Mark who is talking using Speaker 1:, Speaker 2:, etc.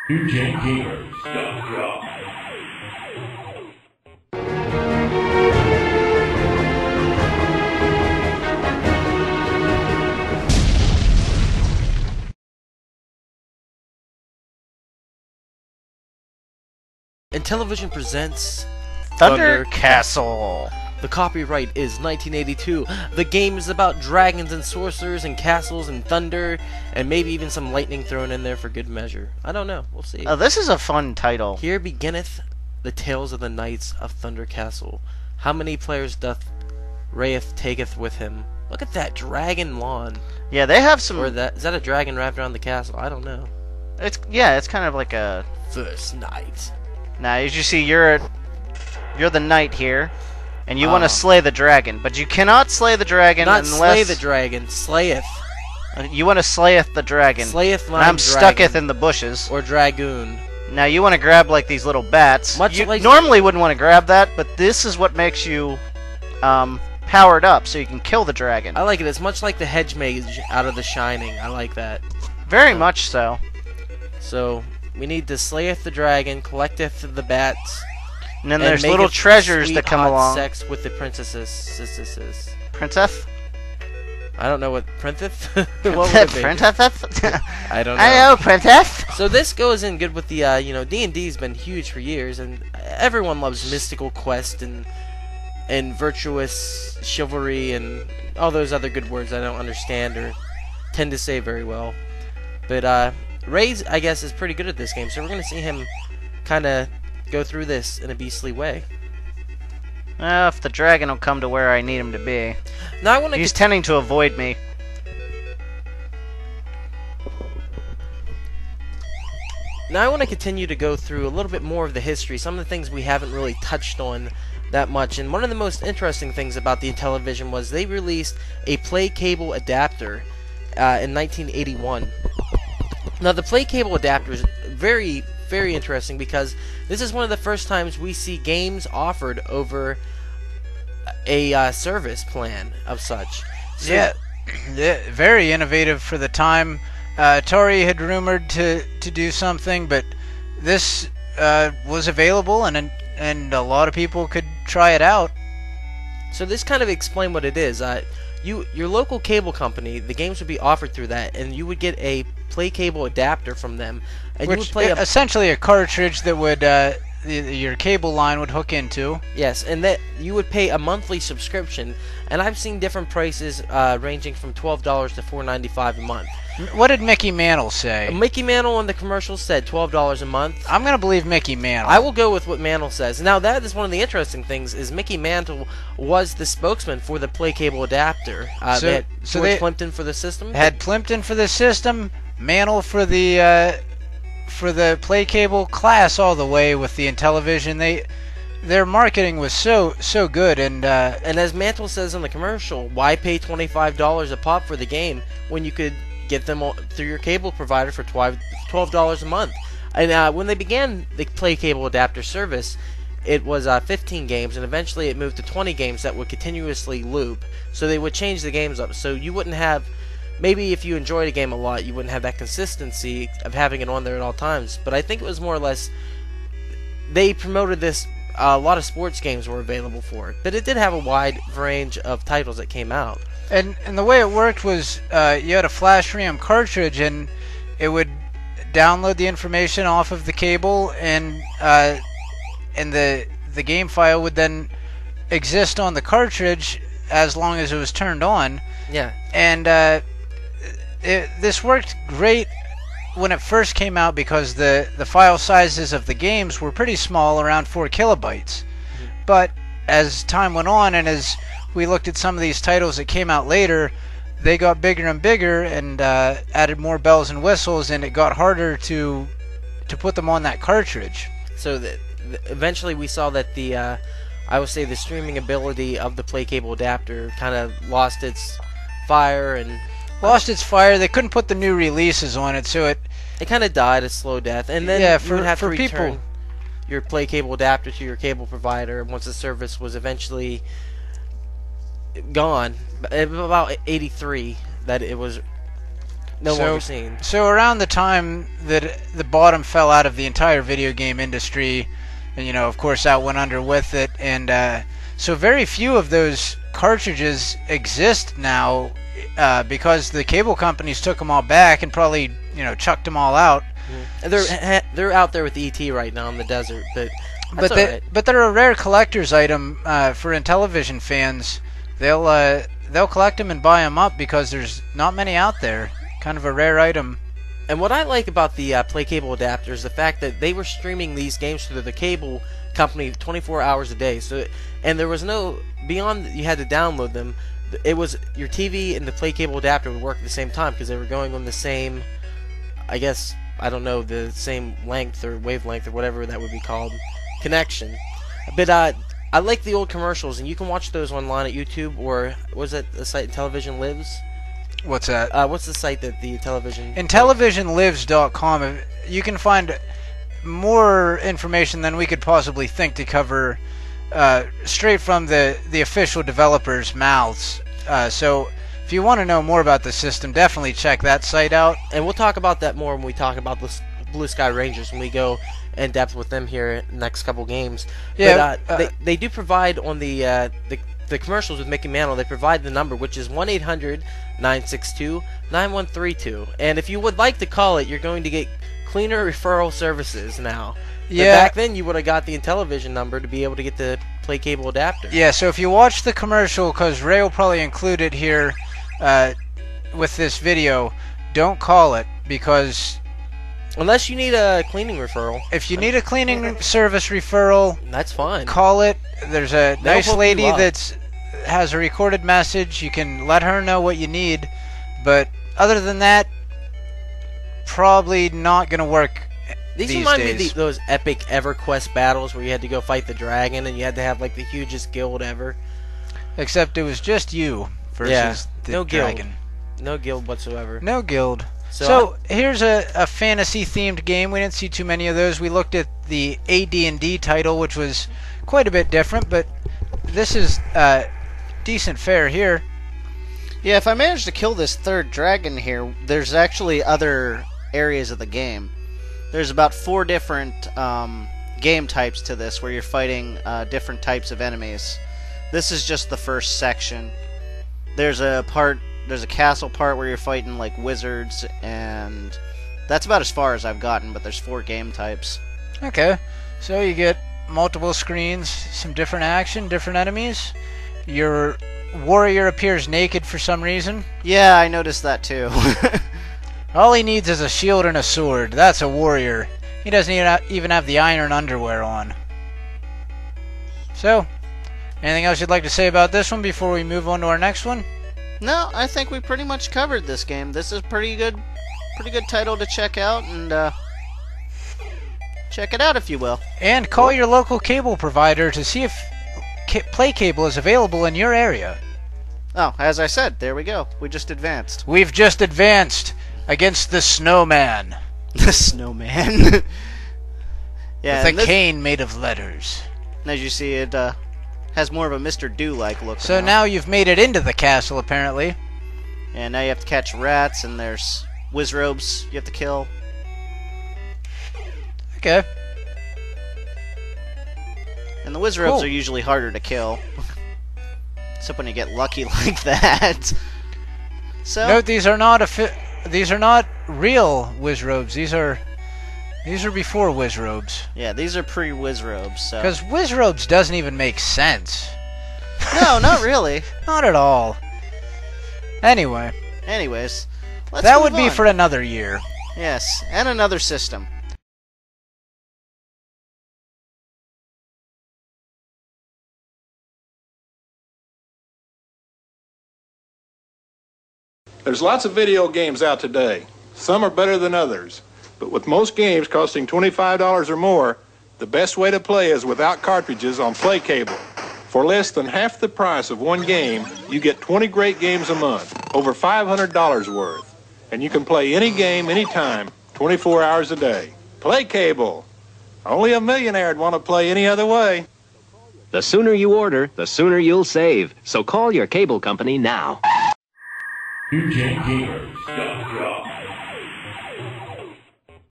Speaker 1: NewGenGamers.com.
Speaker 2: Intellivision presents
Speaker 3: Thunder Castle.
Speaker 2: The copyright is 1982. The game is about dragons and sorcerers and castles and thunder and maybe even some lightning thrown in there for good measure. I don't know. We'll see.
Speaker 3: Oh, this is a fun title.
Speaker 2: Here beginneth the tales of the knights of Thunder Castle. How many players doth Rayeth taketh with him? Look at that dragon lawn.
Speaker 3: Yeah, they have some.
Speaker 2: Or is that a dragon wrapped around the castle? I don't know.
Speaker 3: It's kind of like a
Speaker 2: First night.
Speaker 3: Now, as you see, you're the knight here, and you want to slay the dragon, but you cannot slay the dragon
Speaker 2: Not
Speaker 3: unless
Speaker 2: slay the dragon, slayeth.
Speaker 3: You want to slayeth the dragon.
Speaker 2: Slayeth
Speaker 3: and
Speaker 2: mine
Speaker 3: I'm
Speaker 2: dragon.
Speaker 3: stucketh in the bushes.
Speaker 2: Or dragoon.
Speaker 3: Now you want to grab like these little bats.
Speaker 2: Much
Speaker 3: you
Speaker 2: like
Speaker 3: normally wouldn't want to grab that, but this is what makes you powered up, so you can kill the dragon.
Speaker 2: I like it. It's much like the hedge mage out of The Shining. I like that.
Speaker 3: Very much so.
Speaker 2: So we need to slayeth the dragon, collecteth the bats,
Speaker 3: And then there's little
Speaker 2: maketh
Speaker 3: treasures
Speaker 2: sweet,
Speaker 3: that come
Speaker 2: hot
Speaker 3: along.
Speaker 2: Sex with the princesses.
Speaker 3: Princess?
Speaker 2: I don't know what princess. What would it be?
Speaker 3: Princess?
Speaker 2: I don't know.
Speaker 3: Hello, princess.
Speaker 2: So this goes in good with the D&D's been huge for years, and everyone loves mystical quest and virtuous chivalry and all those other good words I don't understand or tend to say very well. But Ray's, I guess, is pretty good at this game, so we're going to see him kind of go through this in a beastly way.
Speaker 3: Well, if the dragon will come to where I need him to be.
Speaker 2: Now I want to.
Speaker 3: He's tending to avoid me.
Speaker 2: Now I want to continue to go through a little bit more of the history, some of the things we haven't really touched on that much. And one of the most interesting things about the Intellivision was they released a PlayCable adapter in 1981. Now the PlayCable adapter is very, very interesting because this is one of the first times we see games offered over a service plan of such. So,
Speaker 4: yeah, very innovative for the time. Atari had rumored to do something, but this was available, and a lot of people could try it out.
Speaker 2: So this kind of explain what it is. Your local cable company, the games would be offered through that, and you would get a PlayCable adapter from them, and
Speaker 4: Which
Speaker 2: you would play
Speaker 4: essentially a cartridge that would your cable line would hook into.
Speaker 2: Yes, and that you would pay a monthly subscription, and I've seen different prices ranging from $12 to $4.95 a month.
Speaker 4: What did Mickey Mantle say?
Speaker 2: Mickey Mantle on the commercial said $12 a month.
Speaker 4: I'm gonna believe Mickey Mantle.
Speaker 2: I will go with what Mantle says. Now that is one of the interesting things is Mickey Mantle was the spokesman for the PlayCable adapter. They had George Plimpton for the system.
Speaker 4: Had Plimpton for the system, Mantle for the PlayCable, class all the way with the Intellivision. Their marketing was so good, and
Speaker 2: as Mantle says in the commercial, why pay $25 a pop for the game when you could get them through your cable provider for $12 a month? And when they began the PlayCable adapter service, it was 15 games, and eventually it moved to 20 games that would continuously loop. So they would change the games up, so you wouldn't have. Maybe if you enjoyed a game a lot, you wouldn't have that consistency of having it on there at all times. But I think it was more or less they promoted this. A lot of sports games were available for it, but it did have a wide range of titles that came out.
Speaker 4: And the way it worked was you had a flash RAM cartridge, and it would download the information off of the cable, and the game file would then exist on the cartridge as long as it was turned on.
Speaker 2: Yeah.
Speaker 4: And this worked great when it first came out because the file sizes of the games were pretty small, around 4 kilobytes. But as time went on, and as we looked at some of these titles that came out later, they got bigger and bigger and added more bells and whistles, and it got harder to put them on that cartridge.
Speaker 2: So eventually we saw that I would say the streaming ability of the PlayCable adapter kind of lost its fire and
Speaker 4: They couldn't put the new releases on it, so it
Speaker 2: kind of died a slow death. And then you would have to return your PlayCable adapter to your cable provider once the service was eventually gone. About 83 that it was no longer seen.
Speaker 4: So around the time that the bottom fell out of the entire video game industry, and you know, of course, that went under with it, and so very few of those cartridges exist now because the cable companies took them all back and probably, you know, chucked them all out.
Speaker 2: And they're out there with ET right now in the desert, but that's
Speaker 4: but they're a rare collector's item for Intellivision fans. They'll collect them and buy them up because there's not many out there. Kind of a rare item.
Speaker 2: And what I like about the PlayCable adapter is the fact that they were streaming these games through the cable company 24 hours a day. So, and there was no beyond you had to download them. It was your TV and the PlayCable adapter would work at the same time because they were going on the same, I guess, I don't know, the same length or wavelength or whatever that would be called, connection. But I like the old commercials, and you can watch those online at YouTube, or was it the site Intellivision Lives?
Speaker 4: What's that?
Speaker 2: What's the site that the Intellivision...
Speaker 4: Intellivisionlives.com. You can find more information than we could possibly think to cover straight from the official developers' mouths. So if you want to know more about the system, definitely check that site out.
Speaker 2: And we'll talk about that more when we talk about the Blue Sky Rangers, when we go in depth with them here in the next couple games.
Speaker 4: Yeah,
Speaker 2: but they do provide on the commercials with Mickey Mantle, they provide the number, which is 1-800-962-9132. And if you would like to call it, you're going to get cleaner referral services now.
Speaker 4: Yeah.
Speaker 2: But back then, you would have got the Intellivision number to be able to get the PlayCable adapter.
Speaker 4: Yeah, so if you watch the commercial, because Ray will probably include it here with this video, don't call it, because...
Speaker 2: Unless you need a cleaning referral.
Speaker 4: If you need a cleaning service referral,
Speaker 2: that's fine.
Speaker 4: Call it. There's a nice lady
Speaker 2: that
Speaker 4: has a recorded message. You can let her know what you need. But other than that, probably not going to work
Speaker 2: these
Speaker 4: days.
Speaker 2: Remind me of those epic EverQuest battles where you had to go fight the dragon and you had to have like the hugest guild ever.
Speaker 4: Except it was just you versus the dragon.
Speaker 2: Guild. No guild whatsoever.
Speaker 4: No guild. So here's a fantasy-themed game. We didn't see too many of those. We looked at the AD&D title, which was quite a bit different, but this is decent fare here.
Speaker 3: Yeah, if I manage to kill this third dragon here, there's actually other areas of the game. There's about 4 different game types to this, where you're fighting different types of enemies. This is just the first section. There's a castle part where you're fighting like wizards, and that's about as far as I've gotten, but there's 4 game types.
Speaker 4: Okay, so you get multiple screens, some different action, different enemies. Your warrior appears naked for some reason.
Speaker 3: Yeah, I noticed that too.
Speaker 4: All he needs is a shield and a sword. That's a warrior. He doesn't even have the iron underwear on. So, anything else you'd like to say about this one before we move on to our next one?
Speaker 3: No, I think we pretty much covered this game. This is pretty good title to check out, and check it out if you will.
Speaker 4: And call your local cable provider to see if PlayCable is available in your area.
Speaker 3: Oh, as I said, there we go. We just advanced.
Speaker 4: We've just advanced against the snowman.
Speaker 3: The snowman. Yeah,
Speaker 4: with a cane made of letters.
Speaker 3: As you see, it has more of a Mr. Do-like look.
Speaker 4: So now you've made it into the castle, apparently.
Speaker 3: And now you have to catch rats, and there's wizrobes you have to kill.
Speaker 4: Okay.
Speaker 3: And the wizrobes are usually harder to kill. Except when you get lucky like that. So
Speaker 4: note, these are not real wizrobes. These are before wizrobes.
Speaker 3: Yeah, these are pre-wizrobes. So.
Speaker 4: Because wizrobes doesn't even make sense.
Speaker 3: No, not really.
Speaker 4: Not at all. Anyways,
Speaker 3: let's
Speaker 4: that
Speaker 3: move
Speaker 4: would be
Speaker 3: on.
Speaker 4: for another year.
Speaker 3: Yes, and another system.
Speaker 1: There's lots of video games out today. Some are better than others. But with most games costing $25 or more, the best way to play is without cartridges on PlayCable. For less than half the price of one game, you get 20 great games a month, over $500 worth. And you can play any game, anytime, 24 hours a day. PlayCable. Only a millionaire'd want to play any other way.
Speaker 5: The sooner you order, the sooner you'll save. So call your cable company now.
Speaker 6: New Gen Gamers.com.